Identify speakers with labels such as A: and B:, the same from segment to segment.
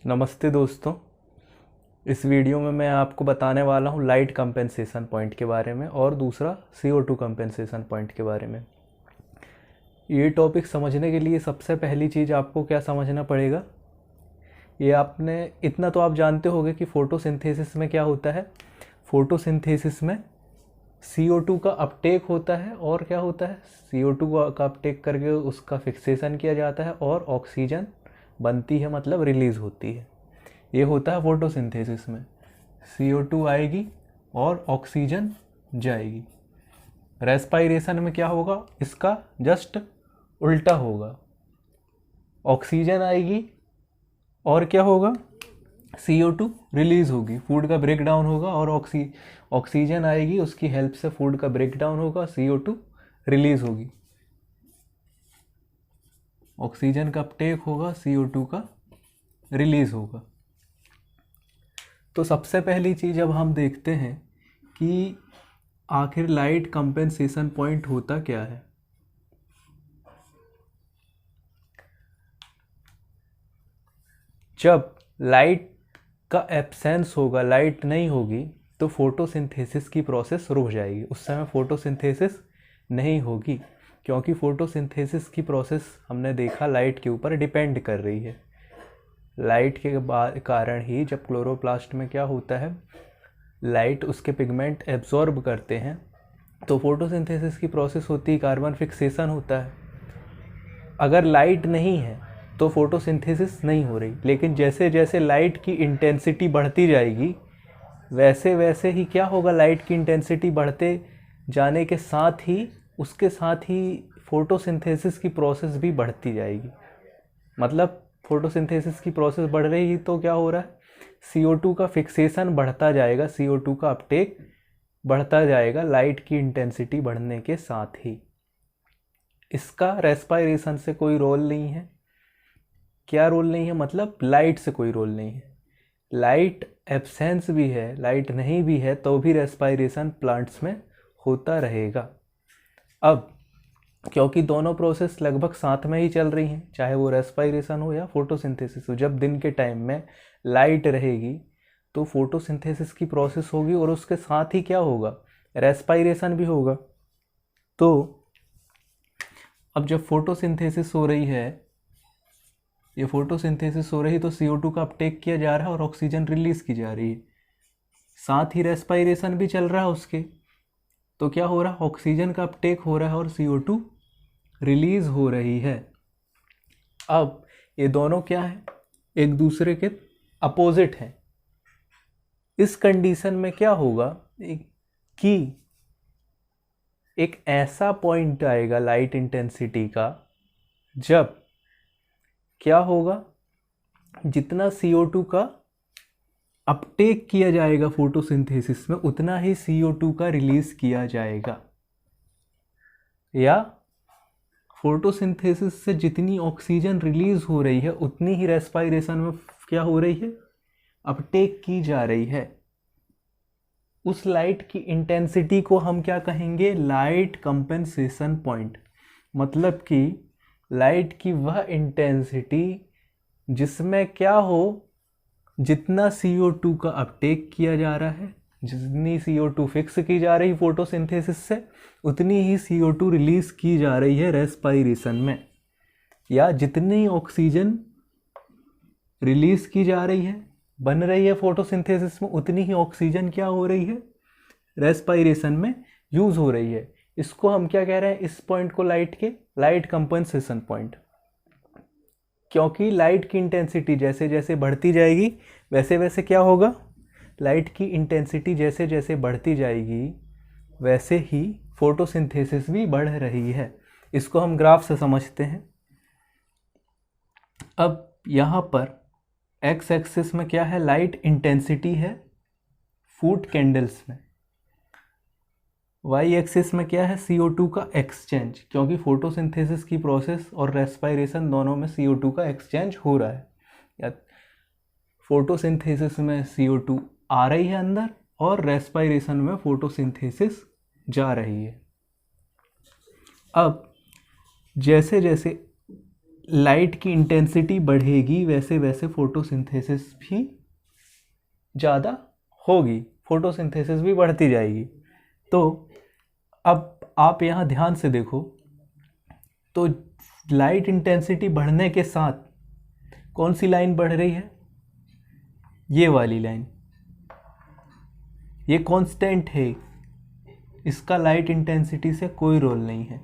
A: नमस्ते दोस्तों। इस वीडियो में मैं आपको बताने वाला हूँ लाइट कंपेंसेशन पॉइंट के बारे में और दूसरा CO2 कंपेंसेशन पॉइंट के बारे में। ये टॉपिक समझने के लिए सबसे पहली चीज़ आपको क्या समझना पड़ेगा, ये आपने इतना तो आप जानते होंगे कि फ़ोटोसिंथेसिस में क्या होता है। फ़ोटोसिंथेसिस में CO2 का अपटेक होता है और क्या होता है, CO2 का अपटेक करके उसका फिक्सेशन किया जाता है और ऑक्सीजन बनती है, मतलब रिलीज़ होती है। ये होता है फोटोसिंथेसिस में। CO2 आएगी और ऑक्सीजन जाएगी। रेस्पायरेशन में क्या होगा, इसका जस्ट उल्टा होगा। ऑक्सीजन आएगी और क्या होगा, CO2 रिलीज़ होगी, फूड का ब्रेक डाउन होगा और ऑक्सीजन आएगी, उसकी हेल्प से फूड का ब्रेक डाउन होगा, CO2 रिलीज़ होगी। ऑक्सीजन का अपटेक होगा, CO2 का रिलीज़ होगा। तो सबसे पहली चीज़ अब हम देखते हैं कि आखिर लाइट कंपेंसेशन पॉइंट होता क्या है। जब लाइट का एब्सेंस होगा, लाइट नहीं होगी, तो फोटोसिंथेसिस की प्रोसेस रुक जाएगी। उस समय फोटोसिंथेसिस नहीं होगी, क्योंकि फोटोसिंथेसिस की प्रोसेस हमने देखा लाइट के ऊपर डिपेंड कर रही है। लाइट के कारण ही जब क्लोरोप्लास्ट में क्या होता है, लाइट उसके पिगमेंट एब्जॉर्ब करते हैं, तो फोटोसिंथेसिस की प्रोसेस होती है, कार्बन फिक्सेशन होता है। अगर लाइट नहीं है तो फोटोसिंथेसिस नहीं हो रही, लेकिन जैसे जैसे लाइट की इंटेंसिटी बढ़ती जाएगी वैसे वैसे ही क्या होगा, लाइट की इंटेंसिटी बढ़ते जाने के साथ ही उसके साथ ही फोटोसिंथेसिस की प्रोसेस भी बढ़ती जाएगी। मतलब फोटोसिंथेसिस की प्रोसेस बढ़ रही तो क्या हो रहा है, CO2 का फिक्सेशन बढ़ता जाएगा, CO2 का अपटेक बढ़ता जाएगा लाइट की इंटेंसिटी बढ़ने के साथ ही। इसका रेस्पायरेशन से कोई रोल नहीं है। क्या रोल नहीं है, मतलब लाइट से कोई रोल नहीं है। लाइट एब्सेंस भी है, लाइट नहीं भी है, तो भी रेस्पायरेशन प्लांट्स में होता रहेगा। अब क्योंकि दोनों प्रोसेस लगभग साथ में ही चल रही हैं, चाहे वो रेस्पायरेशन हो या फोटोसिंथेसिस हो, जब दिन के टाइम में लाइट रहेगी तो फोटोसिंथेसिस की प्रोसेस होगी और उसके साथ ही क्या होगा, रेस्पायरेशन भी होगा। तो अब जब फोटोसिंथेसिस हो रही है, ये फोटोसिंथेसिस हो रही है, तो CO2 का अपटेक किया जा रहा है और ऑक्सीजन रिलीज की जा रही है, साथ ही रेस्पायरेशन भी चल रहा है उसके। तो क्या हो रहा है, ऑक्सीजन का अपटेक हो रहा है और CO2 रिलीज हो रही है। अब ये दोनों क्या है, एक दूसरे के अपोजिट हैं। इस कंडीशन में क्या होगा कि एक ऐसा पॉइंट आएगा लाइट इंटेंसिटी का, जब क्या होगा, जितना CO2 का अपटेक किया जाएगा फोटोसिंथेसिस में, उतना ही CO2 का रिलीज किया जाएगा। या फोटोसिंथेसिस से जितनी ऑक्सीजन रिलीज हो रही है उतनी ही रेस्पायरेशन में क्या हो रही है, अपटेक की जा रही है। उस लाइट की इंटेंसिटी को हम क्या कहेंगे, लाइट कंपेंसेशन पॉइंट। मतलब कि लाइट की वह इंटेंसिटी जिसमें क्या हो, जितना CO2 का अपटेक किया जा रहा है, जितनी CO2 फिक्स की जा रही फोटोसिंथेसिस से, उतनी ही CO2 रिलीज की जा रही है रेस्पायरेशन में। या जितनी ऑक्सीजन रिलीज की जा रही है, बन रही है फोटोसिंथेसिस में, उतनी ही ऑक्सीजन क्या हो रही है, रेस्पायरेशन में यूज हो रही है। इसको हम क्या कह रहे हैं, इस पॉइंट को लाइट कंपेंसेशन पॉइंट। क्योंकि लाइट की इंटेंसिटी जैसे जैसे बढ़ती जाएगी वैसे वैसे क्या होगा, लाइट की इंटेंसिटी जैसे जैसे बढ़ती जाएगी वैसे ही फोटोसिंथेसिस भी बढ़ रही है। इसको हम ग्राफ से समझते हैं। अब यहाँ पर एक्स एक्सिस में क्या है, लाइट इंटेंसिटी है फूड कैंडल्स में। वाई एक्सिस में क्या है, CO2 का एक्सचेंज, क्योंकि फोटोसिंथेसिस की प्रोसेस और रेस्पायरेशन दोनों में CO2 का एक्सचेंज हो रहा है। या फोटोसिंथेसिस में CO2 आ रही है अंदर और रेस्पायरेशन में फोटोसिंथेसिस जा रही है। अब जैसे जैसे लाइट की इंटेंसिटी बढ़ेगी वैसे वैसे फोटोसिंथेसिस भी ज़्यादा होगी, फोटोसिंथेसिस भी बढ़ती जाएगी। तो अब आप यहाँ ध्यान से देखो, तो लाइट इंटेंसिटी बढ़ने के साथ कौन सी लाइन बढ़ रही है? ये वाली लाइन, ये कांस्टेंट है, इसका लाइट इंटेंसिटी से कोई रोल नहीं है।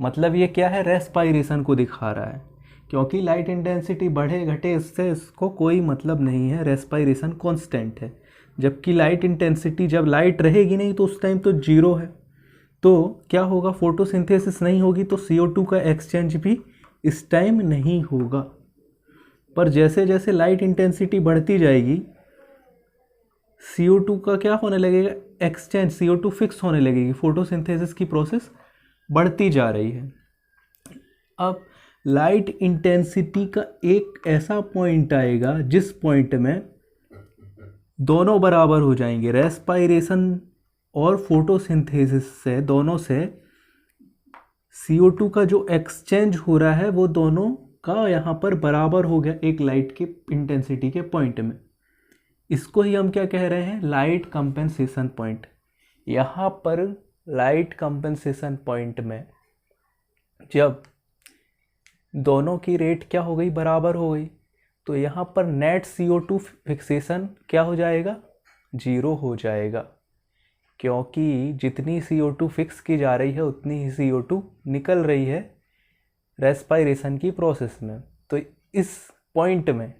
A: मतलब ये क्या है? रेस्पायरेशन को दिखा रहा है, क्योंकि लाइट इंटेंसिटी बढ़े घटे इससे इसको कोई मतलब नहीं है, रेस्पायरेशन कांस्टेंट है। जबकि लाइट इंटेंसिटी जब लाइट रहेगी नहीं तो उस टाइम तो जीरो है, तो क्या होगा? फोटोसिंथेसिस नहीं होगी, तो CO2 का एक्सचेंज भी इस टाइम नहीं होगा। पर जैसे जैसे लाइट इंटेंसिटी बढ़ती जाएगी CO2 का क्या होने लगेगा? एक्सचेंज, CO2 फिक्स होने लगेगी, फोटोसिंथेसिस की प्रोसेस बढ़ती जा रही है। अब लाइट इंटेंसिटी का एक ऐसा पॉइंट आएगा जिस पॉइंट में दोनों बराबर हो जाएंगे, रेस्पायरेशन और फोटोसिंथेसिस से दोनों से CO2 का जो एक्सचेंज हो रहा है वो दोनों का यहाँ पर बराबर हो गया एक लाइट के इंटेंसिटी के पॉइंट में। इसको ही हम क्या कह रहे हैं? Light compensation point. यहाँ पर लाइट कंपेंसेशन पॉइंट में जब दोनों की रेट क्या हो गई? बराबर हो गई, तो यहाँ पर नेट CO2 फिक्सेशन क्या हो जाएगा? जीरो हो जाएगा, क्योंकि जितनी CO2 फिक्स की जा रही है उतनी ही CO2 निकल रही है रेस्पायरेशन की प्रोसेस में। तो इस पॉइंट में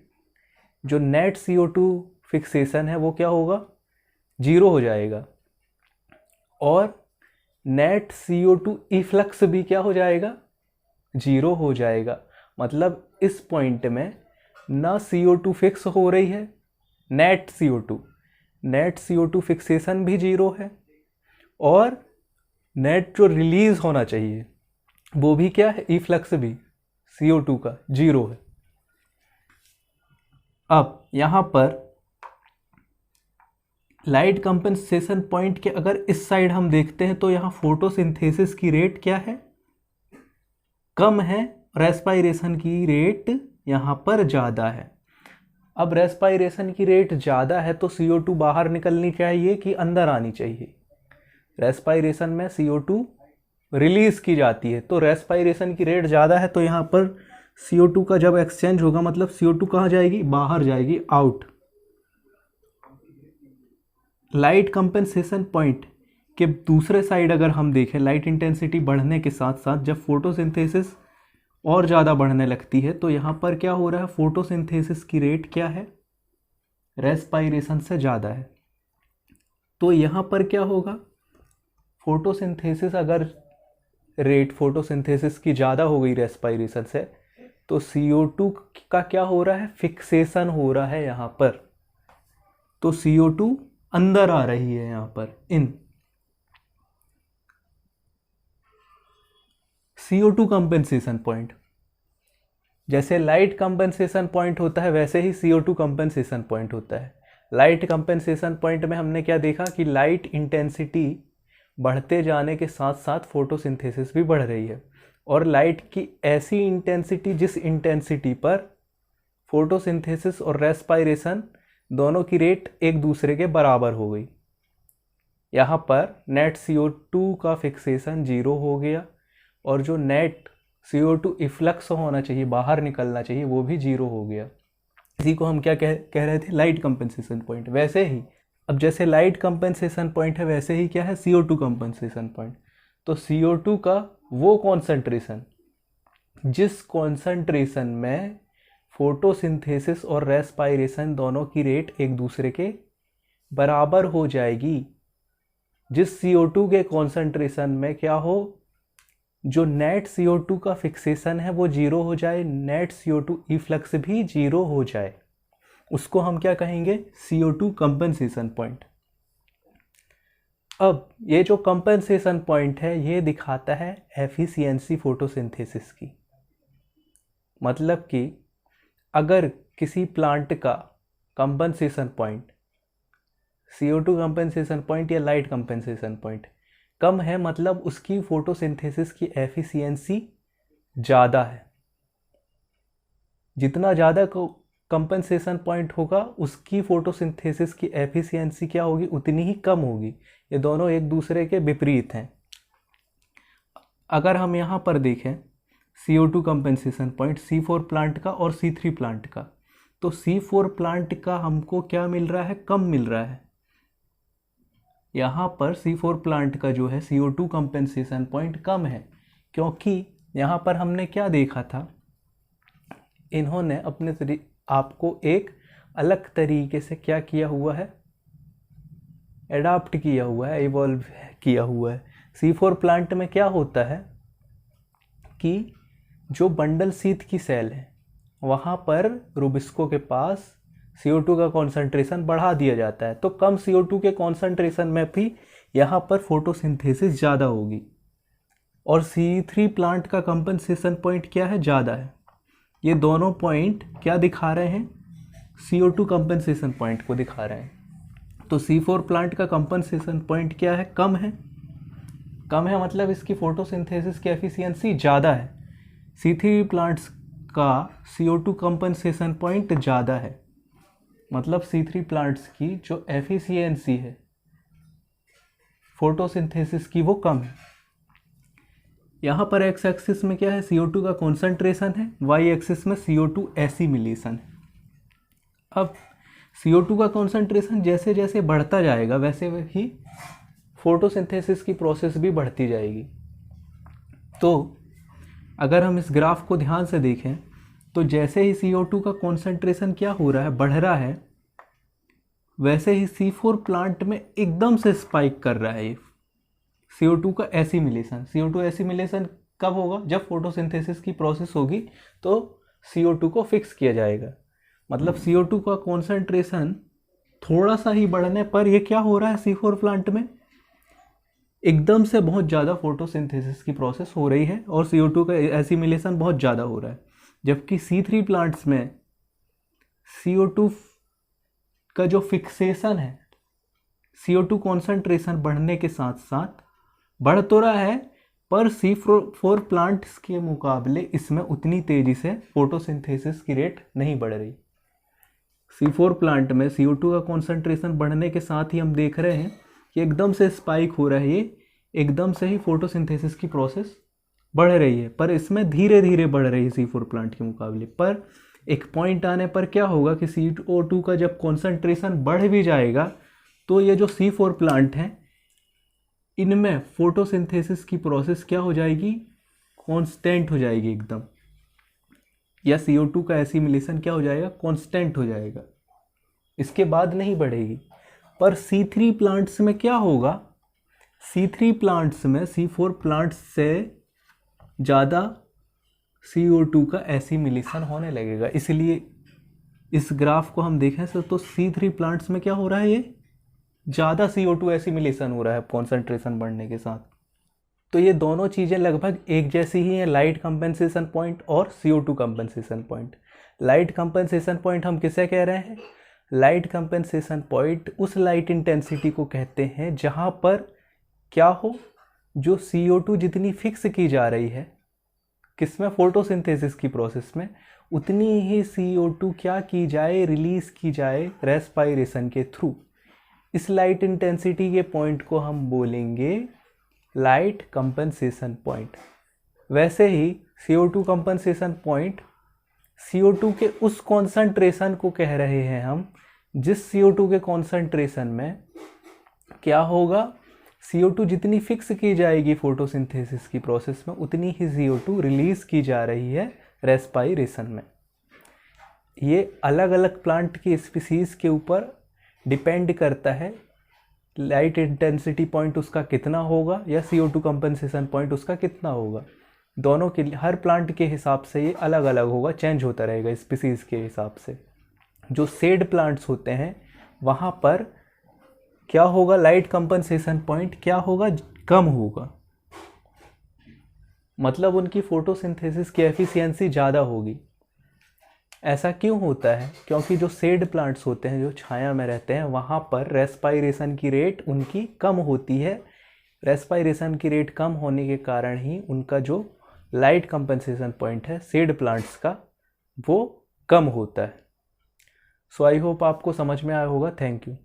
A: जो नेट CO2 फिक्सेशन है वो क्या होगा? जीरो हो जाएगा, और नेट CO2 इफ्लक्स भी क्या हो जाएगा? जीरो हो जाएगा। मतलब इस पॉइंट में ना CO2 फिक्स हो रही है, नेट CO2 फिक्सेशन भी जीरो है, और नेट जो रिलीज होना चाहिए वो भी क्या है? इफ्लक्स भी CO2 का जीरो है। अब यहाँ पर लाइट कंपेंसेशन पॉइंट के अगर इस साइड हम देखते हैं तो यहाँ फोटोसिंथेसिस की रेट क्या है? कम है, रेस्पायरेशन की रेट यहाँ पर ज़्यादा है। अब रेस्पायरेशन की रेट ज़्यादा है तो CO2 बाहर निकलनी चाहिए कि अंदर आनी चाहिए? रेस्पायरेशन में CO2 रिलीज की जाती है, तो रेस्पायरेशन की रेट ज़्यादा है, तो यहाँ पर CO2 का जब एक्सचेंज होगा मतलब CO2 कहाँ जाएगी? बाहर जाएगी, आउट। लाइट कंपेंसेशन पॉइंट के दूसरे साइड अगर हम देखें, लाइट इंटेंसिटी बढ़ने के साथ साथ जब फोटोसिंथेसिस और ज़्यादा बढ़ने लगती है तो यहाँ पर क्या हो रहा है? फोटोसिंथेसिस की रेट क्या है? रेस्पायरेशन से ज़्यादा है। तो यहाँ पर क्या होगा? फोटोसिंथेसिस अगर रेट फोटोसिंथेसिस की ज़्यादा हो गई रेस्पायरेशन से, तो CO2 का क्या हो रहा है? फिक्सेशन हो रहा है यहाँ पर, तो CO2 अंदर आ रही है यहाँ पर इन। CO2 कंपेंसेशन पॉइंट, जैसे लाइट कंपेंसेशन पॉइंट होता है वैसे ही CO2 कंपेंसेशन पॉइंट होता है। लाइट कंपेंसेशन पॉइंट में हमने क्या देखा कि लाइट इंटेंसिटी बढ़ते जाने के साथ साथ फोटोसिंथेसिस भी बढ़ रही है, और लाइट की ऐसी इंटेंसिटी जिस इंटेंसिटी पर फोटोसिंथेसिस और रेस्पायरेशन दोनों की रेट एक दूसरे के बराबर हो गई। यहाँ पर नेट CO2 का फिक्सेशन जीरो हो गया, और जो नेट CO2 इफ्लक्स होना चाहिए, बाहर निकलना चाहिए, वो भी जीरो हो गया। इसी को हम क्या कह रहे थे? Light compensation point. वैसे ही अब जैसे लाइट कंपेंसेशन पॉइंट है वैसे ही क्या है? CO2 compensation point. तो CO2 का वो कॉन्सेंट्रेशन जिस कॉन्सेंट्रेशन में फोटोसिंथेसिस और रेस्पायरेशन दोनों की रेट एक दूसरे के बराबर हो जाएगी, जिस CO2 के कॉन्सेंट्रेशन में क्या हो? जो नेट CO2 का फिक्सेशन है वो जीरो हो जाए, नेट CO2 इफ्लक्स भी जीरो हो जाए, उसको हम क्या कहेंगे? CO2 compensation point. अब ये जो कंपेंसेशन पॉइंट है ये दिखाता है एफिशिएंसी फोटोसिंथेसिस की। मतलब कि अगर किसी प्लांट का compensation point CO2 compensation point या लाइट कंपेंसेशन पॉइंट कम है, मतलब उसकी फोटोसिंथेसिस की एफिशिएंसी ज़्यादा है। जितना ज़्यादा कंपनसेशन पॉइंट होगा उसकी फोटोसिंथेसिस की एफिशिएंसी क्या होगी, उतनी ही कम होगी। ये दोनों एक दूसरे के विपरीत हैं। अगर हम यहाँ पर देखें CO2 compensation point C4 plant का और C3 प्लांट का, तो C4 प्लांट का हमको क्या मिल रहा है, कम मिल रहा है। यहाँ पर C4 प्लांट का जो है CO2 कंपनसेशन पॉइंट कम है, क्योंकि यहाँ पर हमने क्या देखा था, इन्होंने अपने आपको एक अलग तरीके से क्या किया हुआ है, एडाप्ट किया हुआ है, इवॉल्व किया हुआ है। C4 प्लांट में क्या होता है कि जो बंडल शीथ की सेल है वहाँ पर रुबिस्को के पास CO2 का कॉन्सेंट्रेशन बढ़ा दिया जाता है, तो कम CO2 के कॉन्सेंट्रेशन में भी यहाँ पर फोटोसिंथेसिस ज़्यादा होगी। और C3 प्लांट का कंपनसेशन पॉइंट क्या है, ज़्यादा है। ये दोनों पॉइंट क्या दिखा रहे हैं, CO2 कंपनसेशन पॉइंट को दिखा रहे हैं। तो C4 प्लांट का कंपनसेशन पॉइंट क्या है, कम है। कम है मतलब इसकी फोटोसिंथेसिस की एफिशिएंसी ज़्यादा है। C3 प्लांट्स का CO2 कंपनसेशन पॉइंट ज़्यादा है, मतलब C3 प्लांट्स की जो एफिशिएंसी है फोटोसिंथेसिस की वो कम है। यहाँ पर एक्स एक्सिस में क्या है, CO2 का कॉन्सेंट्रेशन है, वाई एक्सिस में CO2 एसिमिलेशन है। अब CO2 का कॉन्सेंट्रेशन जैसे जैसे बढ़ता जाएगा वैसे ही फोटोसिंथेसिस की प्रोसेस भी बढ़ती जाएगी। तो अगर हम इस ग्राफ को ध्यान से देखें तो जैसे ही CO2 का कॉन्सेंट्रेशन क्या हो रहा है, बढ़ रहा है, वैसे ही C4 प्लांट में एकदम से स्पाइक कर रहा है CO2 का एसिमिलेशन। CO2 एसिमिलेशन कब होगा, जब फोटोसिंथेसिस की प्रोसेस होगी तो CO2 को फिक्स किया जाएगा। मतलब CO2 का कॉन्सेंट्रेशन थोड़ा सा ही बढ़ने पर ये क्या हो रहा है, C4 प्लांट में एकदम से बहुत ज़्यादा फोटोसिंथेसिस की प्रोसेस हो रही है और CO2 का एसिमिलेशन बहुत ज़्यादा हो रहा है। जबकि C3 प्लांट्स में CO2 का जो फिक्सेशन है, CO2 कॉन्सेंट्रेशन बढ़ने के साथ साथ बढ़ तो रहा है, पर C4 प्लांट्स के मुकाबले इसमें उतनी तेज़ी से फोटोसिंथेसिस की रेट नहीं बढ़ रही। C4 प्लांट में CO2 का कॉन्सेंट्रेशन बढ़ने के साथ ही हम देख रहे हैं कि एकदम से स्पाइक हो रहा है, ये एकदम से ही फोटोसिंथेसिस की प्रोसेस बढ़ रही है, पर इसमें धीरे धीरे बढ़ रही है C4 प्लांट के मुकाबले। पर एक पॉइंट आने पर क्या होगा कि CO2 का जब कॉन्सेंट्रेशन बढ़ भी जाएगा तो ये जो C4 प्लांट हैं इनमें फोटोसिंथेसिस की प्रोसेस क्या हो जाएगी, कांस्टेंट हो जाएगी एकदम, या CO2 का एसिमिलेशन क्या हो जाएगा, कांस्टेंट हो जाएगा, इसके बाद नहीं बढ़ेगी। पर C3 प्लांट्स में क्या होगा, C3 प्लांट्स में C4 प्लांट्स से ज़्यादा CO2 का एसिमिलेशन होने लगेगा। इसलिए इस ग्राफ को हम देखें तो C3 प्लांट्स में क्या हो रहा है, ये ज़्यादा CO2 एसिमिलेशन हो रहा है कॉन्सेंट्रेशन बढ़ने के साथ। तो ये दोनों चीज़ें लगभग एक जैसी ही हैं, लाइट कंपनसेशन पॉइंट और CO2 compensation point. Light compensation point हम किसे कह रहे हैं, लाइट कंपनसेशन पॉइंट उस लाइट इंटेंसिटी को कहते हैं जहाँ पर क्या हो, जो CO2 जितनी फिक्स की जा रही है किसमें, फोटोसिंथेसिस की प्रोसेस में, उतनी ही CO2 क्या की जाए, रिलीज की जाए रेस्पायरेशन के थ्रू। इस लाइट इंटेंसिटी के पॉइंट को हम बोलेंगे लाइट कंपनसेशन पॉइंट। वैसे ही CO2 कंपनसेशन पॉइंट CO2 के उस कॉन्सेंट्रेशन को कह रहे हैं हम जिस CO2 के कॉन्सेंट्रेशन में क्या होगा, CO2 जितनी फिक्स की जाएगी फोटोसिंथेसिस की प्रोसेस में उतनी ही CO2 रिलीज की जा रही है रेस्पायरेशन में। ये अलग अलग प्लांट की स्पीसीज के ऊपर डिपेंड करता है, लाइट इंटेंसिटी पॉइंट उसका कितना होगा या CO2 कंपनसेशन पॉइंट उसका कितना होगा। दोनों के हर प्लांट के हिसाब से ये अलग अलग होगा, चेंज होता रहेगा स्पीसीज के हिसाब से। जो शेड प्लांट्स होते हैं वहाँ पर क्या होगा, लाइट कंपनसेशन पॉइंट क्या होगा, कम होगा, मतलब उनकी फोटोसिंथेसिस की एफिशिएंसी ज़्यादा होगी। ऐसा क्यों होता है, क्योंकि जो शेड प्लांट्स होते हैं, जो छाया में रहते हैं, वहाँ पर रेस्पायरेशन की रेट उनकी कम होती है। रेस्पायरेशन की रेट कम होने के कारण ही उनका जो लाइट कंपनसेशन पॉइंट है शेड प्लांट्स का वो कम होता है। सो आई होप आपको समझ में आया होगा। Thank you.